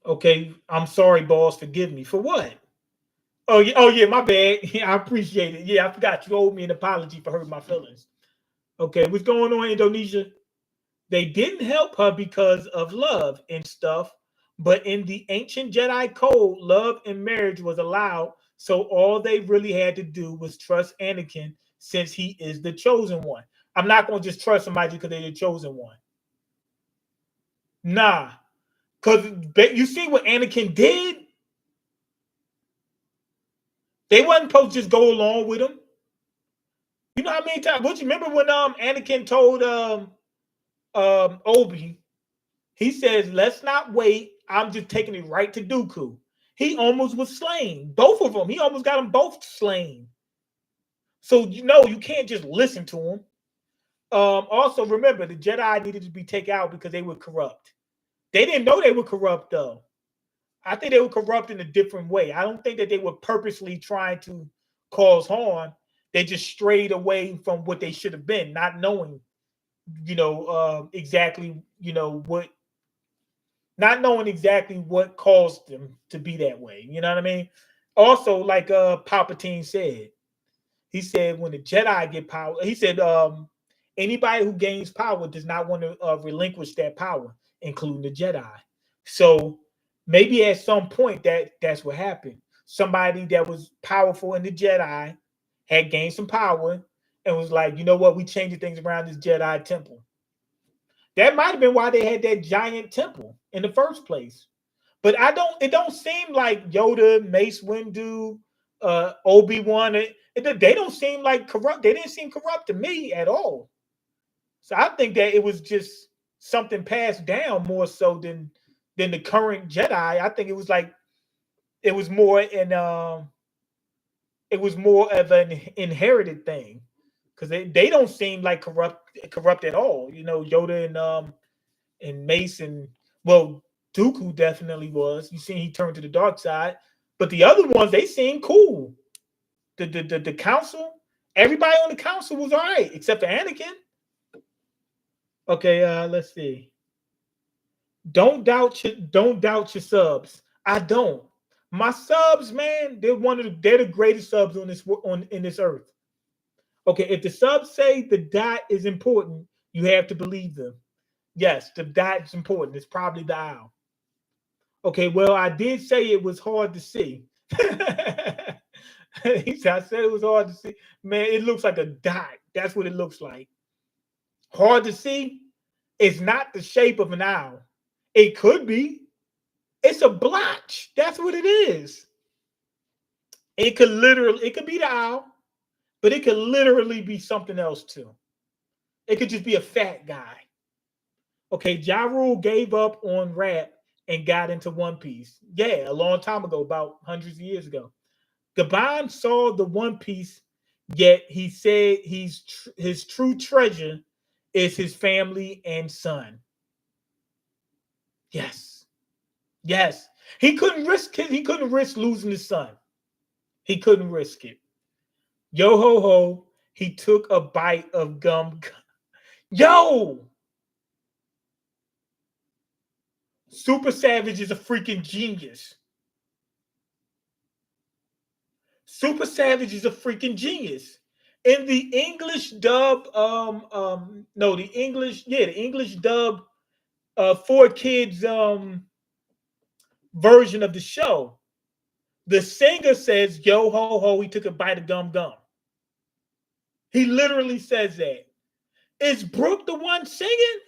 okay. I'm sorry, boss. Forgive me for what? Oh yeah, my bad. Yeah, I appreciate it. Yeah, I forgot you owed me an apology for hurting my feelings. Okay, what's going on, Indonesia? They didn't help her because of love and stuff, but in the ancient Jedi code, love and marriage was allowed. So all they really had to do was trust Anakin since he is the chosen one. I'm not going to just trust somebody because they're the chosen one. Nah, because you see what Anakin did? They wasn't supposed to just go along with him. You know how many times? What you remember when Anakin told Obi, he says, "Let's not wait. I'm just taking it right to Dooku." He almost was slain. Both of them. He almost got them both slain. So you can't just listen to him. Also, remember the Jedi needed to be taken out because they were corrupt. They didn't know they were corrupt though. I think they were corrupt in a different way. I don't think that they were purposely trying to cause harm. They just strayed away from what they should have been, not knowing, exactly, not knowing exactly what caused them to be that way. You know what I mean? Also, like Palpatine said, he said when the Jedi get power, he said anybody who gains power does not want to relinquish that power, including the Jedi. So maybe at some point that's what happened. Somebody that was powerful in the Jedi had gained some power and was like, you know what, we changing things around this Jedi temple. That might have been why they had that giant temple in the first place. But I don't. It don't seem like Yoda, Mace Windu, Obi-Wan. They don't seem like corrupt. They didn't seem corrupt to me at all. So I think that it was just something passed down more so than the current Jedi. I think it was like it was more in it was more of an inherited thing because they don't seem like corrupt at all. You know, Yoda and Mace and well, Dooku definitely was. You seen he turned to the dark side, but the other ones they seemed cool. The council, everybody on the council was all right except for Anakin. Okay, let's see. Don't doubt your subs. I don't. My subs, man, they're the greatest subs on this on in this earth. Okay, if the subs say the dot is important, you have to believe them. Yes, the dot is important. It's probably the owl. Okay, well, I did say it was hard to see. He said, I said it was hard to see. Man, it looks like a dot. That's what it looks like. Hard to see. It's not the shape of an owl. It could be. It's a blotch. That's what it is. It could be the owl, but it could literally be something else too. It could just be a fat guy. Okay, Ja Rule gave up on rap and got into One Piece. Yeah, a long time ago, about hundreds of years ago. Gabon saw the One Piece, yet he said his true treasure is his family and son. Yes, yes. He couldn't risk losing his son. He couldn't risk it. Yo ho ho. He took a bite of gum. Yo, Super Savage is a freaking genius. Super Savage is a freaking genius. In the English dub, no, the English dub, for kids, version of the show, the singer says, "Yo ho ho," he took a bite of gum gum. He literally says that. Is Brook the one singing?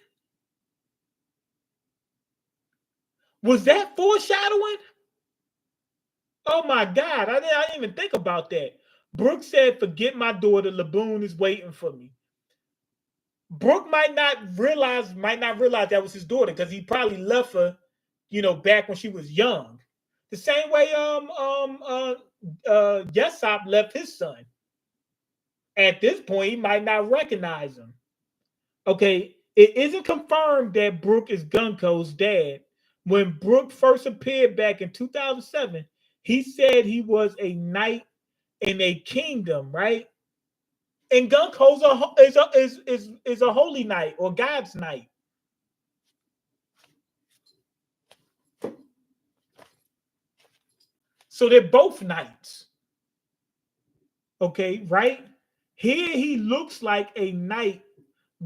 Was that foreshadowing? Oh my God, I didn't even think about that. Brook said, "Forget my daughter. Laboon is waiting for me." Brook might not realize that was his daughter because he probably left her, back when she was young. The same way Yesop left his son. At this point, he might not recognize him. Okay, it isn't confirmed that Brook is Gunko's dad. When Brook first appeared back in 2007, he said he was a knight in a kingdom, right? And Gunko's is a holy knight or God's knight. So they're both knights. Okay, right? Here he looks like a knight.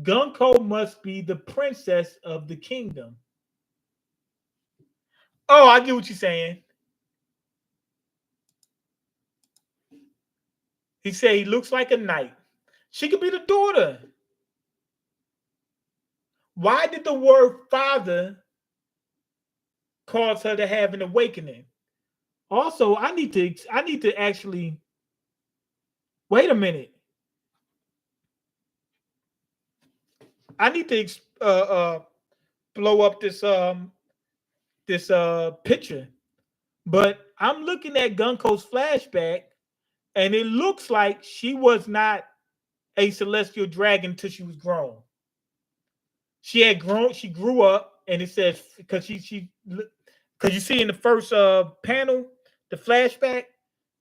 Gunko must be the princess of the kingdom. Oh, I get what you're saying. He said he looks like a knight. She could be the daughter. Why did the word father cause her to have an awakening? Also, I need to actually wait a minute. I need to blow up this picture. But I'm looking at Gunko's flashback, and it looks like she was not a celestial dragon until she was grown. She had grown. She grew up, and it says because you see in the first panel, the flashback,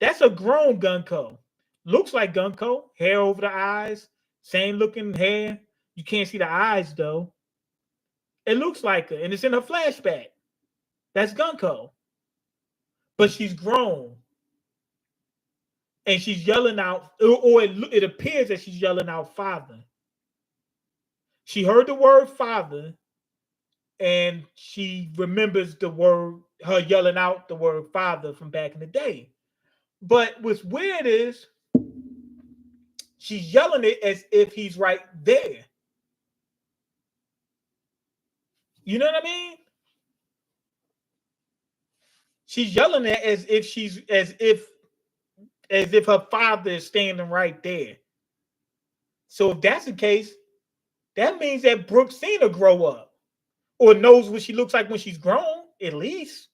that's a grown Gunko. Looks like Gunko, hair over the eyes, same looking hair. You can't see the eyes though. It looks like her, and it's in her flashback. That's Gunko, but she's grown. and she's yelling out, or it appears that she's yelling out father. She heard the word father, and she remembers the word, her yelling out the word father from back in the day. But what's weird is she's yelling it as if he's right there. You know what I mean? She's yelling it as if her father is standing right there. So if that's the case, that means that Brooke seen her grow up, or knows what she looks like when she's grown, at least.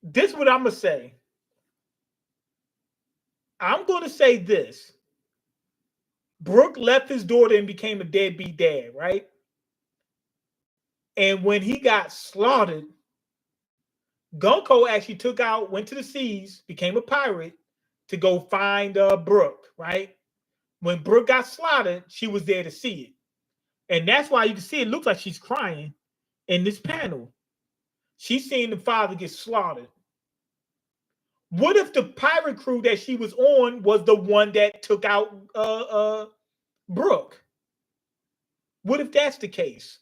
This is what I'm gonna say. I'm gonna say this. Brooke left his daughter and became a deadbeat dad, right? And when he got slaughtered, Gunko actually went to the seas, became a pirate to go find Brooke, right? When Brooke got slaughtered, she was there to see it. And that's why you can see it looks like she's crying in this panel. She's seeing the father get slaughtered. What if the pirate crew that she was on was the one that took out Brooke? What if that's the case?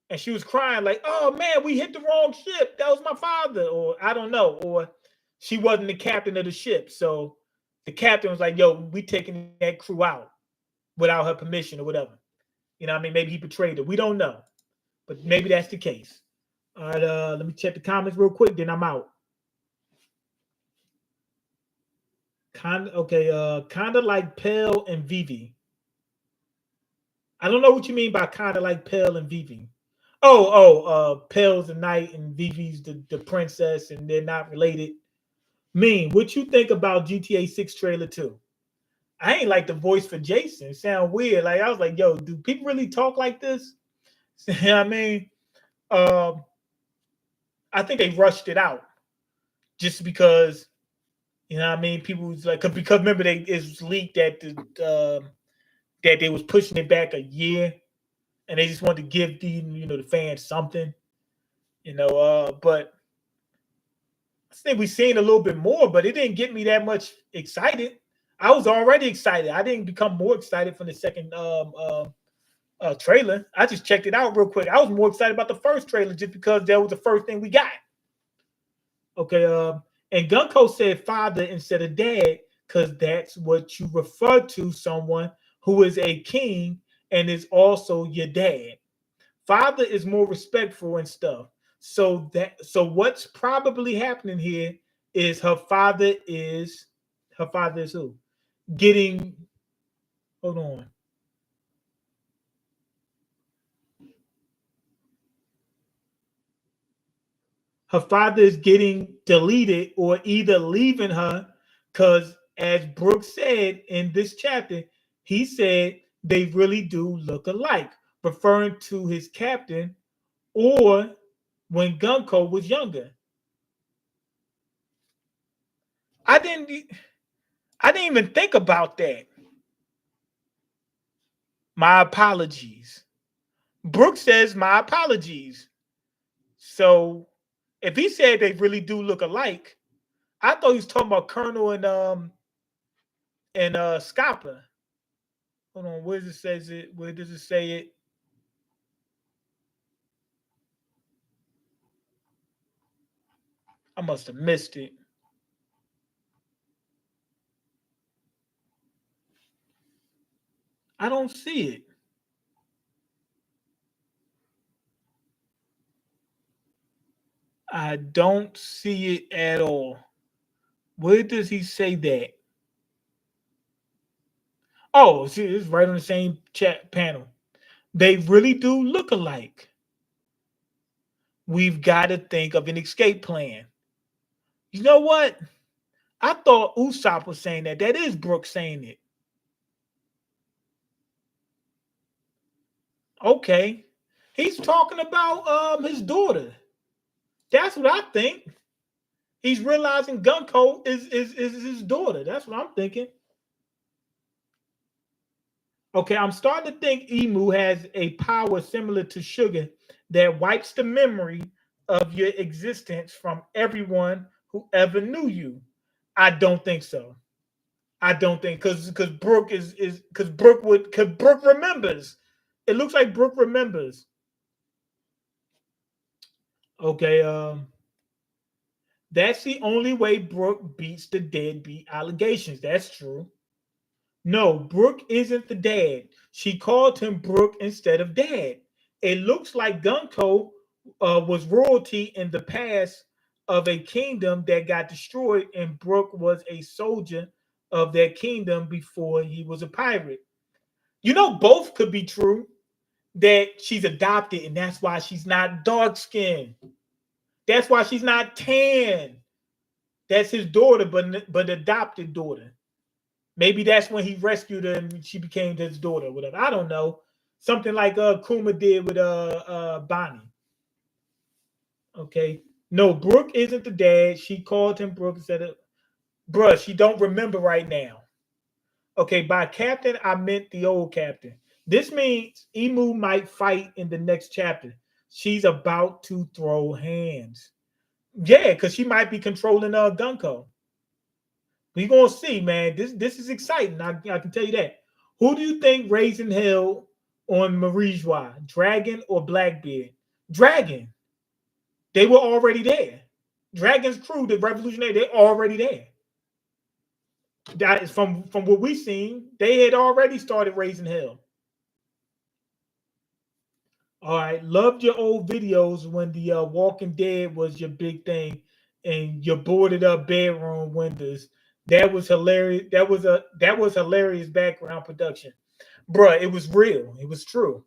And she was crying like, oh man, we hit the wrong ship. That was my father. Or I don't know. Or she wasn't the captain of the ship. So the captain was like, yo, we taking that crew out without her permission or whatever. You know what I mean? Maybe he betrayed her. We don't know. But maybe that's the case. All right, let me check the comments real quick, then I'm out. Kind of like Pell and Vivi. I don't know what you mean by kind of like Pell and Vivi. Pell's the knight and Vivi's the princess, and they're not related. Mean, what you think about GTA 6 trailer 2? I ain't like the voice for Jason. It sound weird. Like, I was like, yo, do people really talk like this? You know what I mean? I think they rushed it out just because, you know what I mean? People was like, because remember, it was leaked that that they was pushing it back a year, and they just wanted to give the fans something, but I think we've seen a little bit more, but it didn't get me that much excited. I was already excited. I didn't become more excited from the second trailer. I just checked it out real quick. I was more excited about the first trailer just because that was the first thing we got. Okay, and Gunko said father instead of dad because that's what you refer to someone who is a king and is also your dad. Father is more respectful and stuff. So what's probably happening here is her father is who? Getting, hold on. Her father is getting deleted or either leaving her because, as Brooke said in this chapter, he said they really do look alike, referring to his captain or when Gunko was younger. I didn't even think about that. My apologies. Brooke says my apologies. So if he said they really do look alike, I thought he was talking about Colonel and Scapa. Hold on, where does it says it? Where does it say it? I must have missed it. I don't see it. I don't see it at all. Where does he say that? Oh, see, it's right on the same chat panel. They really do look alike. We've got to think of an escape plan. You know what? I thought Usopp was saying that. That is Brooke saying it. Okay. He's talking about his daughter. That's what I think. He's realizing Gunko is his daughter. That's what I'm thinking. Okay, I'm starting to think Emu has a power similar to sugar that wipes the memory of your existence from everyone whoever knew you. I don't think so. I don't think because Brook is because Brook remembers. It looks like Brook remembers. Okay, that's the only way Brook beats the deadbeat allegations. That's true. No, Brook isn't the dad. She called him Brook instead of dad. It looks like Gunko was royalty in the past of a kingdom that got destroyed, and Brook was a soldier of that kingdom before he was a pirate. You know, both could be true. That she's adopted, and that's why she's not dark skinned. That's why she's not tan. That's his daughter, but adopted daughter. Maybe that's when he rescued her and she became his daughter, whatever. I don't know. Something like Kuma did with Bonnie. Okay. No, Brooke isn't the dad. She called him Brooke and said, bruh, she don't remember right now. Okay, by captain, I meant the old captain. This means Emu might fight in the next chapter. She's about to throw hands. Yeah, because she might be controlling Gunko. We gonna see, man. This is exciting. I can tell you that. Who do you think raising hell on Marijois? Dragon or Blackbeard? Dragon. They were already there. Dragon's crew, the revolutionary, they're already there. That is from what we've seen. They had already started raising hell. All right, loved your old videos when the Walking Dead was your big thing, and your boarded up bedroom windows. That was hilarious. That was hilarious background production, bruh. It was real. It was true.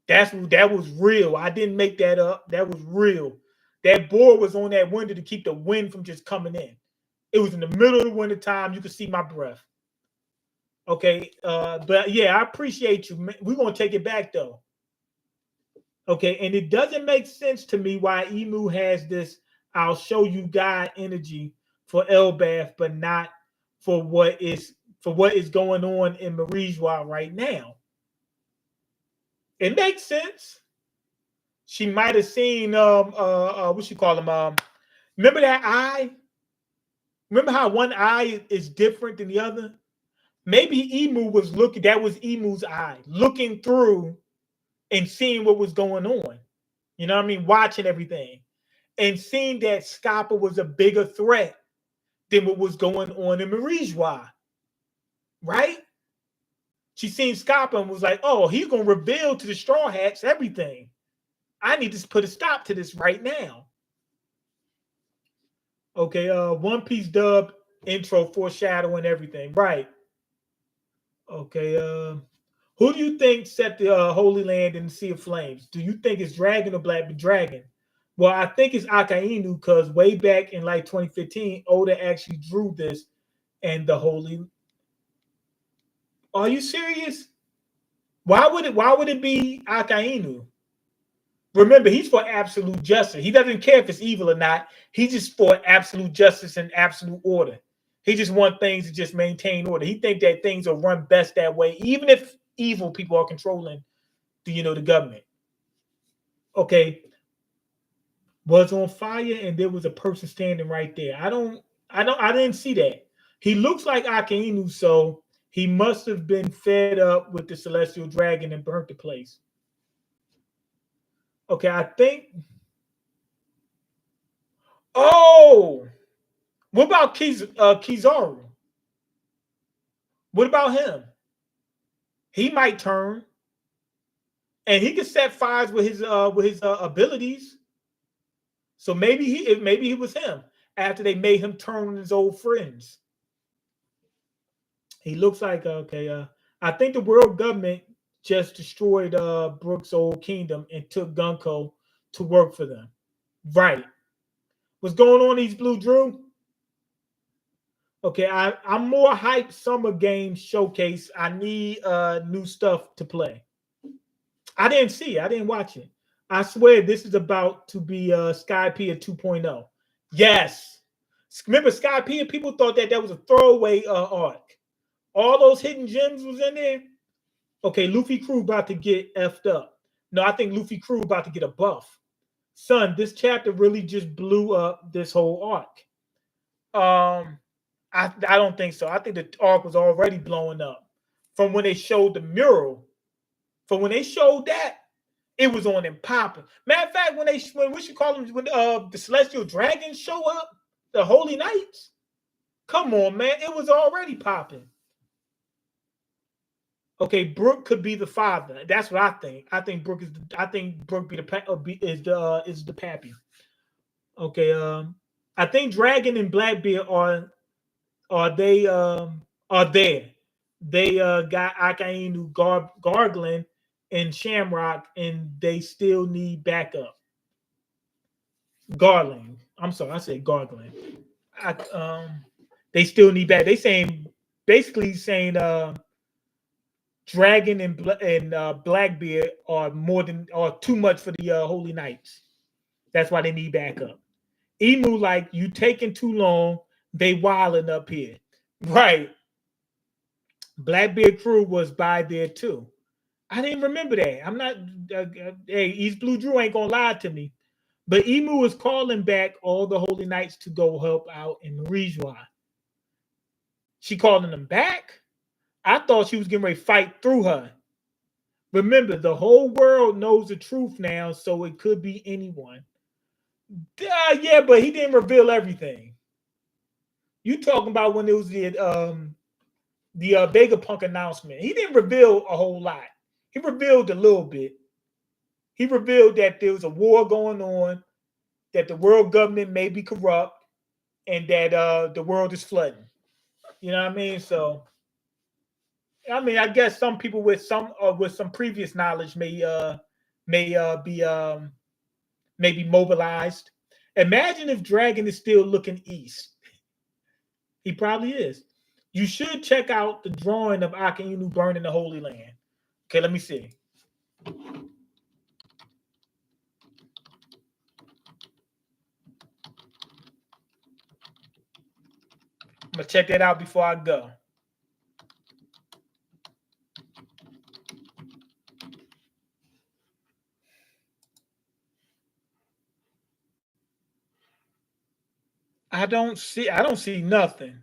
That was real. I didn't make that up. That was real. That board was on that window to keep the wind from just coming in. It was in the middle of the winter time. You could see my breath. Okay, but yeah, I appreciate you. We're gonna take it back though. Okay, and it doesn't make sense to me why Emu has this "I'll show you God" energy for Elbath, but not for what is going on in Marijois right now. It makes sense. She might have seen what you call them remember that eye? Remember how one eye is different than the other? Maybe Emu was looking, that was Emu's eye, looking through and seeing what was going on. You know what I mean? Watching everything and seeing that Scapa was a bigger threat than what was going on in Marijois, right? She seen Scapa and was like, oh, he's going to reveal to the Straw Hats everything. I need to put a stop to this right now. Okay, One Piece dub intro foreshadowing everything. Right. Okay, who do you think set the Holy Land in the Sea of Flames? Do you think it's Dragon or Black Dragon? Well, I think it's Akainu because way back in like 2015, Oda actually drew this and the Holy. Are you serious? Why would it be Akainu? Remember, he's for absolute justice. He doesn't care if it's evil or not. He's just for absolute justice and absolute order. He just wants things to just maintain order. He thinks that things will run best that way, even if evil people are controlling the government. Okay, was on fire and there was a person standing right there. I didn't see that. He looks like Akainu, so he must have been fed up with the celestial dragon and burnt the place. Okay, I think. Oh, what about Kizaru? What about him? He might turn, and he can set fires with his abilities. So maybe he was him after they made him turn on his old friends. He looks like okay. I think the world government just destroyed Brook's old kingdom and took Gunko to work for them. Right. What's going on, East Blue Drew? Okay, I'm more hyped summer games showcase. I need new stuff to play. I didn't see it. I didn't watch it. I swear this is about to be Skypiea 2.0. Yes. Remember Skypiea? People thought that was a throwaway arc. All those hidden gems was in there. Okay, Luffy crew about to get effed up. No, I think Luffy crew about to get a buff. Son, this chapter really just blew up this whole arc. I don't think so. I think the arc was already blowing up from when they showed the mural. From when they showed that, it was on and popping. Matter of fact, when we should call them when the celestial dragons show up, the holy knights. Come on, man, it was already popping. Okay, Brook could be the father. That's what I think. I think Brook is. I think Brook is the pappy. Okay. I think Dragon and Blackbeard are there. They got Akainu gargling and Shamrock, and they still need backup. Garling. I'm sorry, I said gargling. They still need back. They basically saying Dragon and Blackbeard are too much for the Holy Knights. That's why they need backup. Emu, like, you taking too long. They wilding up here. Right. Blackbeard crew was by there too. I didn't remember that. I'm not. Hey, East Blue Drew ain't gonna lie to me. But Emu is calling back all the Holy Knights to go help out in Marijois. She calling them back? I thought she was getting ready to fight through her. Remember, the whole world knows the truth now, so it could be anyone. Yeah, but he didn't reveal everything. You talking about when it was the Vegapunk announcement? He didn't reveal a whole lot. He revealed a little bit. He revealed that there was a war going on, that the world government may be corrupt, and that the world is flooding. You know what I mean? So, I mean, I guess some people with some previous knowledge may be mobilized. Imagine if Dragon is still looking east. He probably is. You should check out the drawing of Akainu burning the Holy Land. Okay, let me see. I'm gonna check that out before I go. I don't see nothing.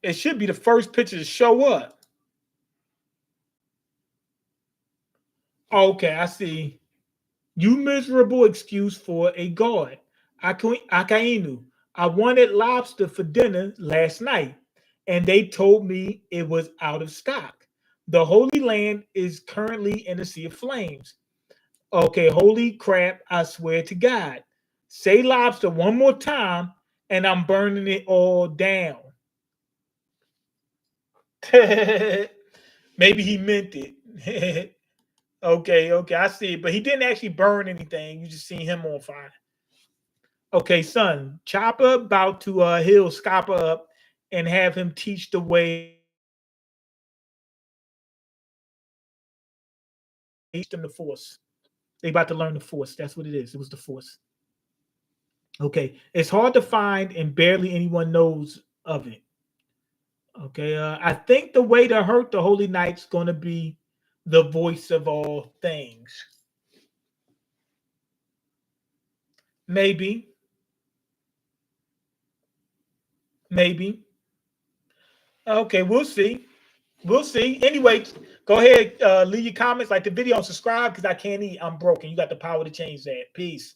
It should be the first picture to show up. Okay, I see. You miserable excuse for a god. Akainu. I wanted lobster for dinner last night, and they told me it was out of stock. The Holy Land is currently in a sea of flames. Okay, holy crap, I swear to God. Say lobster one more time, and I'm burning it all down. Maybe he meant it. Okay, I see it. But he didn't actually burn anything. You just seen him on fire. Okay, son, Chopper about to heal Scopper up and have him teach the way teach them the force. They about to learn the force. That's what it is. It was the force. Okay, it's hard to find and barely anyone knows of it. Okay, I think the way to hurt the Holy Knight's going to be the voice of all things. Maybe. Maybe. Okay, we'll see. We'll see. Anyway, go ahead, leave your comments, like the video, and subscribe because I can't eat. I'm broken. You got the power to change that. Peace.